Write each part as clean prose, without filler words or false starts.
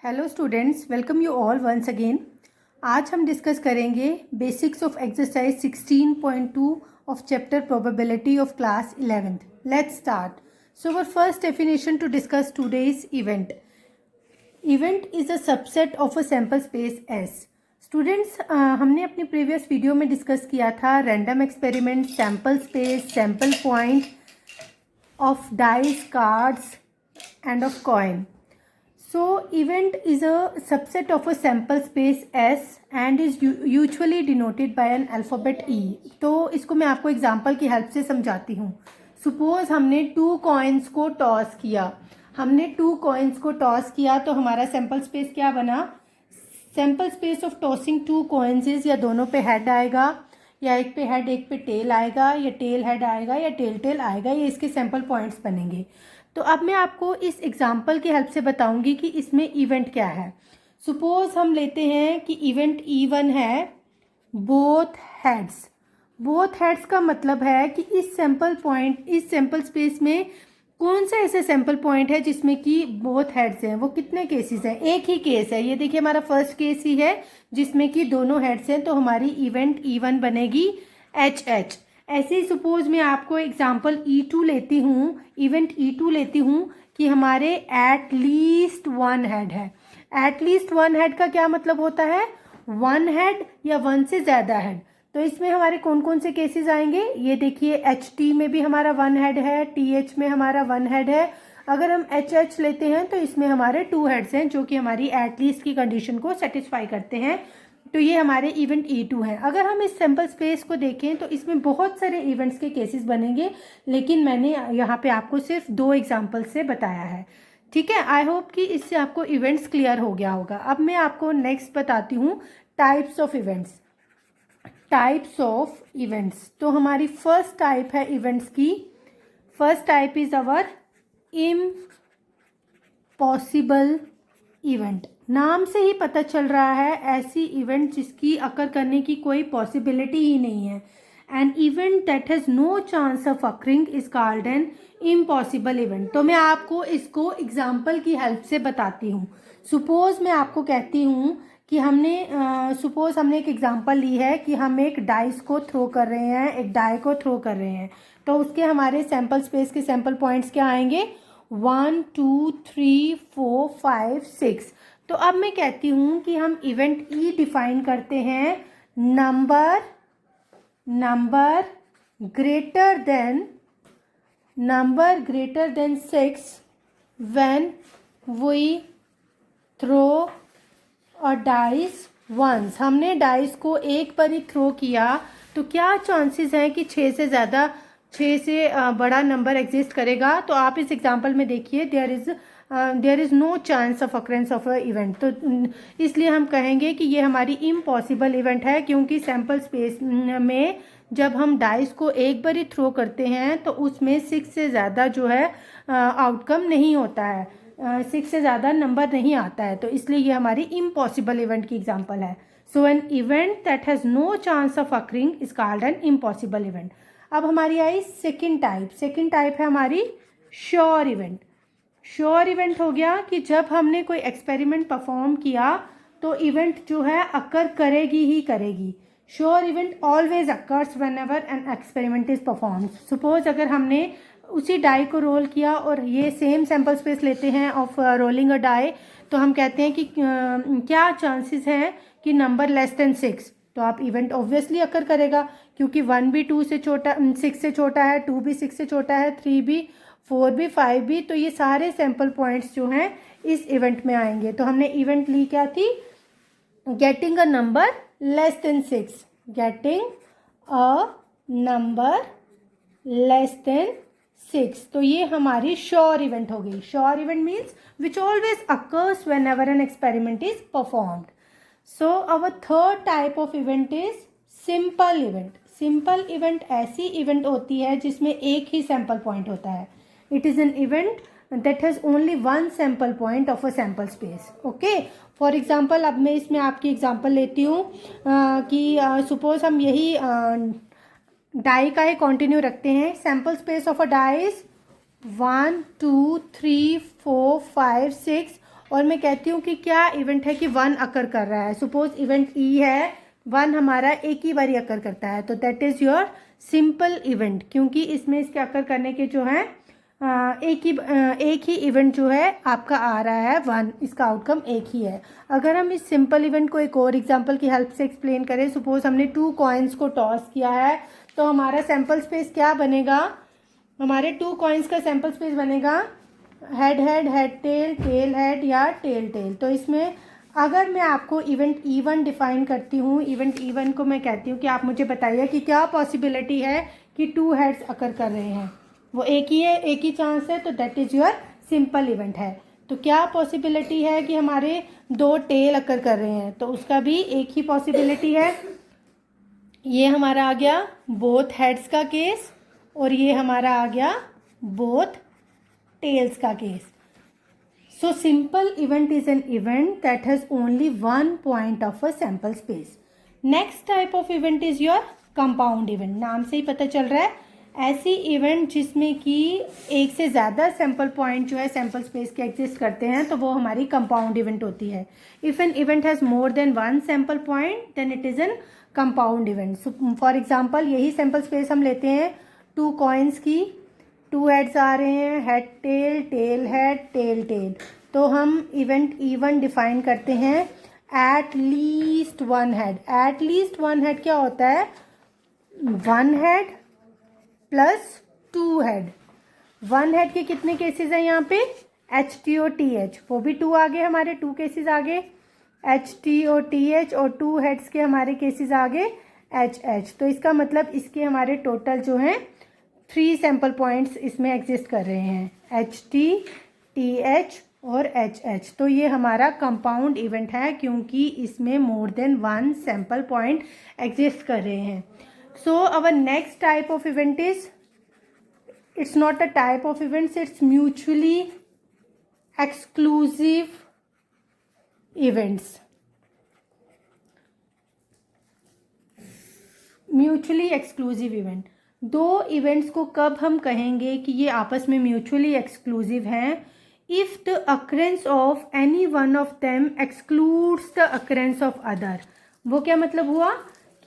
Hello students, welcome you all once again. आज हम discuss करेंगे basics of exercise 16.2 of chapter probability of class 11th। Let's start. So our first definition to discuss today's event. Event is a subset of a sample space S. Students, हमने अपनी previous video में discuss किया था random experiment, sample space, sample point of dice, cards and of coin. So event is a subset of a sample space S and is usually denoted by an alphabet E. तो इसको मैं आपको example की help से समझाती हूँ। Suppose हमने 2 coins को टॉस किया। तो हमारा सैम्पल स्पेस क्या बना? Sample space of tossing 2 coins is, या दोनों पे हेड आएगा, या एक पे हेड एक पे टेल आएगा, या टेल हेड आएगा, या टेल टेल आएगा। ये इसके सैम्पल पॉइंट्स बनेंगे। तो अब मैं आपको इस एग्जांपल की हेल्प से बताऊंगी कि इसमें इवेंट क्या है। सपोज हम लेते हैं कि इवेंट E1 है बोथ हेड्स का मतलब है कि इस सैम्पल स्पेस में कौन सा ऐसा सैम्पल पॉइंट है जिसमें कि बोथ हेड्स हैं। वो कितने केसेस हैं? एक ही केस है। ये देखिए हमारा फर्स्ट केस ही है जिसमें कि दोनों हेड्स हैं, तो हमारी इवेंट E1 बनेगी HH। ऐसे ही सपोज मैं आपको एग्जांपल E2 लेती हूँ, इवेंट E2 लेती हूँ कि हमारे एट लीस्ट 1 हेड है। एट लीस्ट 1 हेड का क्या मतलब होता है? 1 हेड या 1 से ज़्यादा हेड। तो इसमें हमारे कौन कौन से केसेस आएंगे? ये देखिए HT में भी हमारा 1 हेड है, TH में हमारा 1 हेड है। अगर हम HH लेते हैं तो इसमें हमारे 2 हेड्स हैं जो कि हमारी एटलीस्ट की कंडीशन को सेटिस्फाई करते हैं। तो ये हमारे इवेंट E2 हैं। अगर हम इस सैम्पल स्पेस को देखें तो इसमें बहुत सारे इवेंट्स के केसेस बनेंगे, लेकिन मैंने यहाँ पे आपको सिर्फ 2 एग्जाम्पल से बताया है। ठीक है, आई होप कि इससे आपको इवेंट्स क्लियर हो गया होगा। अब मैं आपको नेक्स्ट बताती हूँ टाइप्स ऑफ इवेंट्स। तो हमारी फर्स्ट टाइप है इवेंट्स की। First type is our impossible event. नाम से ही पता चल रहा है ऐसी इवेंट जिसकी अकर करने की कोई पॉसिबिलिटी ही नहीं है। An event that has no chance of occurring is called an impossible event. तो मैं आपको इसको एग्जाम्पल की हेल्प से बताती हूँ। सपोज मैं आपको कहती हूँ कि हमने एक एग्जांपल ली है कि हम एक डाइस को थ्रो कर रहे हैं, एक डाई को थ्रो कर रहे हैं। तो उसके हमारे सैम्पल स्पेस के सैम्पल पॉइंट्स क्या आएंगे? 1 2 3 4 5 6। तो अब मैं कहती हूँ कि हम इवेंट E डिफाइन करते हैं number greater than 6 when we throw और डाइस वंस। हमने डाइस को एक बार ही थ्रो किया तो क्या चांसेस हैं कि 6 से बड़ा नंबर एग्जिस्ट करेगा? तो आप इस एग्जांपल में देखिए there is no chance of occurrence of a event. तो इसलिए हम कहेंगे कि ये हमारी इम्पॉसिबल इवेंट है, क्योंकि सैम्पल स्पेस में जब हम डाइस को एक बार ही थ्रो करते हैं तो उसमें 6 से ज़्यादा जो है आउटकम नहीं होता है, 6 से ज़्यादा नंबर नहीं आता है। तो इसलिए ये हमारी इम्पॉसिबल इवेंट की एग्जांपल है। So an event that has no chance of occurring is called an impossible event. अब हमारी आई सेकंड टाइप है हमारी श्योर इवेंट हो गया कि जब हमने कोई एक्सपेरिमेंट परफॉर्म किया तो इवेंट जो है अकर करेगी ही करेगी। Sure event always occurs whenever an experiment is perform. Suppose अगर हमने उसी डाई को रोल किया और ये सेम सैम्पल स्पेस लेते हैं ऑफ रोलिंग अ डाई, तो हम कहते हैं कि क्या चांसेस हैं कि नंबर लेस देन 6। तो आप इवेंट ऑब्वियसली अकर करेगा, क्योंकि 1 भी 6 से छोटा है, 2 भी 6 से छोटा है, 3 भी, 4 भी, 5 भी। तो ये सारे सैम्पल पॉइंट्स जो हैं इस इवेंट में आएंगे। तो हमने इवेंट ली क्या थी? Getting a number less than 6। तो ये हमारी श्योर इवेंट हो गई। Sure event means which always occurs when ever an experiment is performed. So our third type of event is simple event ऐसी इवेंट होती है जिसमें एक ही सैम्पल पॉइंट होता है। It is N event that has only 1 sample point of a sample space. Okay, for example अब मैं इसमें आपकी एग्जाम्पल लेती हूँ कि सपोज हम यही डाई का ही कंटिन्यू रखते हैं। Sample space of a die is 1 2 3 4 5 6 और मैं कहती हूँ कि क्या इवेंट है कि वन अकर कर रहा है, सपोज इवेंट ई है, वन हमारा एक ही बारी अकर करता है, तो that is your simple event, क्योंकि इसमें इसके अकर करने के जो है एक ही इवेंट जो है आपका आ रहा है वन, इसका आउटकम एक ही है। अगर हम इस सिंपल इवेंट को एक और एग्जांपल की हेल्प से एक्सप्लेन करें, सपोज हमने 2 कॉइन्स को टॉस किया है, तो हमारा सैम्पल स्पेस क्या बनेगा, हमारे 2 कॉइन्स का सैम्पल स्पेस बनेगा head head, head tail, tail head या टेल टेल। तो इसमें अगर मैं आपको इवेंट E1 डिफाइन करती हूँ, इवेंट E1 को मैं कहती हूँ कि आप मुझे बताइए कि क्या पॉसिबिलिटी है कि 2 हेड्स अकर कर रहे हैं, वो एक ही है, एक ही चांस है, तो that is your simple event है। तो क्या पॉसिबिलिटी है कि हमारे 2 टेल अकर कर रहे हैं, तो उसका भी एक ही पॉसिबिलिटी है। ये हमारा आ गया बोथ हेड्स का केस और ये हमारा आ गया बोथ टेल्स का case. So simple event is an event that has only one point of a sample space. Next type of event is your compound event. नाम से ही पता चल रहा है ऐसी इवेंट जिसमें कि एक से ज़्यादा सैम्पल पॉइंट जो है सैम्पल स्पेस के एग्जिस्ट करते हैं, तो वो हमारी कंपाउंड इवेंट होती है। If an event has more than one sample point then it is an compound event. For example यही सैम्पल स्पेस हम लेते हैं 2 कॉइन्स की, 2 हेड्स आ रहे हैं, head tail, tail head, tail tail, तो हम इवेंट E1 डिफाइन करते हैं at least one head. At least one head क्या होता है, 1 हेड प्लस 2 हेड। 1 हेड के कितने केसेस हैं यहाँ पे, HT और TH, वो भी 2 आ गए, हमारे 2 केसेस आ गए HT और TH, और 2 हेड्स के हमारे केसेस आ गए HH। तो इसका मतलब इसके हमारे टोटल जो हैं 3 सैम्पल पॉइंट्स इसमें एग्जिस्ट कर रहे हैं, HT, TH और HH। तो ये हमारा कंपाउंड इवेंट है क्योंकि इसमें more than 1 sample point exist कर रहे हैं। So our next type of event is, it's not a type of events, it's mutually exclusive events. Mutually exclusive event, 2 events को कब हम कहेंगे कि ये आपस में म्यूचुअली एक्सक्लूसिव हैं, if the occurrence of any one of them excludes the occurrence of other. वो क्या मतलब हुआ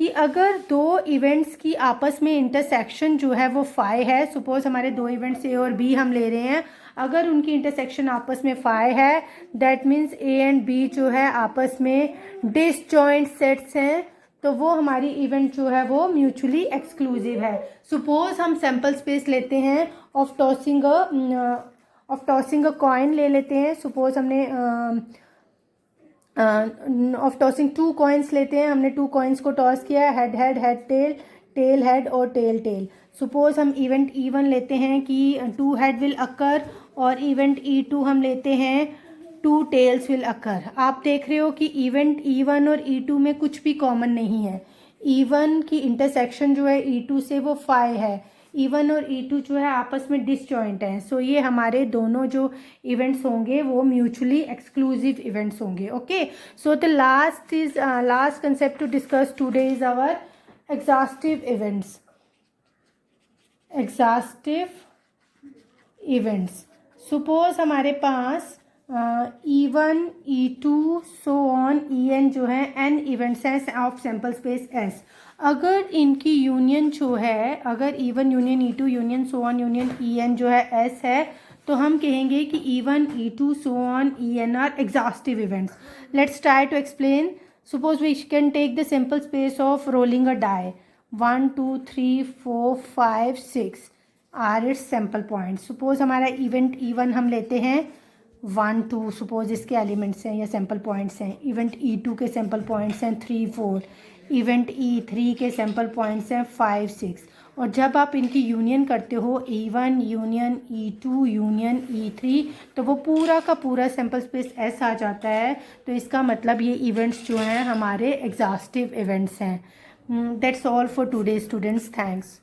कि अगर 2 इवेंट्स की आपस में इंटरसेक्शन जो है वो फाई है, सपोज हमारे 2 इवेंट्स A और B हम ले रहे हैं, अगर उनकी इंटरसेक्शन आपस में फाई है, that means A and B जो है आपस में डिसजॉइंट सेट्स हैं, तो वो हमारी इवेंट जो है वो म्यूचुअली एक्सक्लूसिव है। सपोज हम सैम्पल स्पेस लेते हैं ऑफ टॉसिंग अ कॉइन ले लेते हैं, सपोज हमने ऑफ टॉसिंग 2 कॉइन्स लेते हैं, हमने 2 कॉइन्स को टॉस किया है, head head, head tail, tail head और टेल टेल। सपोज हम इवेंट E1 लेते हैं कि 2 हेड विल अकर, और इवेंट E2 हम लेते हैं 2 टेल्स विल अकर। आप देख रहे हो कि इवेंट E1 और E2 में कुछ भी कॉमन नहीं है। E1 की इंटरसेक्शन जो है E2 से वो फाई है, E1 और E2 जो है आपस में डिसजॉइंट हैं। सो ये हमारे दोनों जो इवेंट्स होंगे वो म्यूचुअली एक्सक्लूसिव इवेंट्स होंगे। Okay, so the last concept to discuss today is our exhaustive events. Exhaustive events, suppose हमारे पास E1, E2 so on En जो है n इवेंट्स हैं ऑफ सैम्पल स्पेस S। अगर इनकी यूनियन जो है, अगर E1 union E2 union so on union En जो है S है, तो हम कहेंगे कि E1, E2 so on En are exhaustive events. Let's try to explain. Suppose we can take the simple space of rolling a die, 1 2 3 4 5 6 are its sample point. Suppose हमारा event E1 हम लेते हैं 1 2, suppose इसके elements हैं या sample points हैं। Event E2 के sample points हैं 3 4, इवेंट E3 के सैम्पल पॉइंट्स हैं 5 6। और जब आप इनकी यूनियन करते हो E1 union E2 union E3, तो वो पूरा का पूरा सैम्पल स्पेस S आ जाता है। तो इसका मतलब ये इवेंट्स जो हैं हमारे एग्जॉस्टिव इवेंट्स हैं। That's all for today students, thanks.